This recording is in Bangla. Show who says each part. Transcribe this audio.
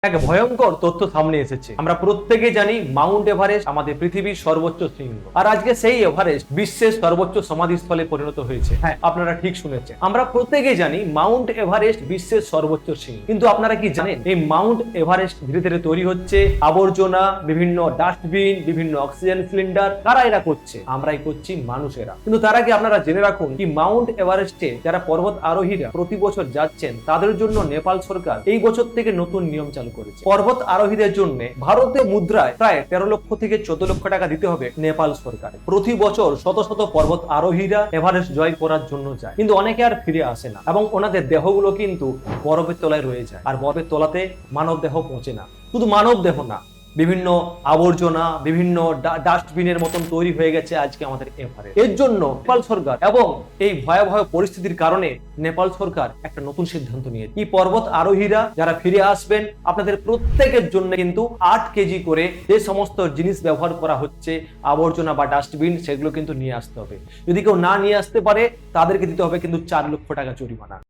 Speaker 1: এক ভয়ঙ্কর তথ্য সামনে এসেছে। আমরা প্রত্যেকে জানি মাউন্ট এভারেস্ট আমাদের পৃথিবীর সর্বোচ্চ শৃঙ্গ, আর আজকে সেই এভারেস্ট বিশ্বের সর্বোচ্চ সমাধিস্থলে পরিণত হয়েছে। হ্যাঁ, আপনারা ঠিক শুনেছেন। আমরা প্রত্যেকে জানি মাউন্ট এভারেস্ট বিশ্বের সর্বোচ্চ শৃঙ্গ, কিন্তু আপনারা কি জানেন এই মাউন্ট এভারেস্ট ধীরে ধীরে তৈরি হচ্ছে আবর্জনা, বিভিন্ন ডাস্টবিন, বিভিন্ন অক্সিজেন সিলিন্ডার। কারা এরা করছে? আমরাই করছি, মানুষেরা। কিন্তু তার আগে আপনারা জেনে রাখুন কি মাউন্ট এভারেস্টে যারা পর্বত আরোহীরা প্রতি বছর যাচ্ছেন তাদের জন্য নেপাল সরকার এই বছর থেকে নতুন নিয়ম চালু করেছে। পর্বত আরোহীদের জন্য ভারতীয় মুদ্রায় প্রায় 13 লক্ষ থেকে 14 লক্ষ টাকা দিতে হবে নেপাল সরকার। প্রতি বছর শত শত পর্বত আরোহীরা এভারেস্ট জয় করার জন্য যায়, কিন্তু অনেকে আর ফিরে আসে না এবং ওনাদের দেহগুলো কিন্তু বরফের তলায় রয়ে যায়। আর বরফের তলাতে মানব দেহ পৌঁছে না। শুধু মানব দেহ না, বিভিন্ন আবর্জনা, বিভিন্ন ডাস্টবিনের মতন তৈরি হয়ে গেছে আজকে আমাদের এভারেস্ট। এর জন্য নেপাল সরকার এবং এই ভয়াবহ পরিস্থিতির কারণে নেপাল সরকার একটা নতুন সিদ্ধান্ত নিয়েছে। এই পর্বত আরোহীরা যারা ফিরে আসবেন আপনাদের প্রত্যেকের জন্য কিন্তু 8 কেজি করে যে সমস্ত জিনিস ব্যবহার করা হচ্ছে, আবর্জনা বা ডাস্টবিন, সেগুলো কিন্তু নিয়ে আসতে হবে। যদি কেউ না নিয়ে আসতে পারে তাদেরকে দিতে হবে কিন্তু 4 লক্ষ টাকা জরিমানা।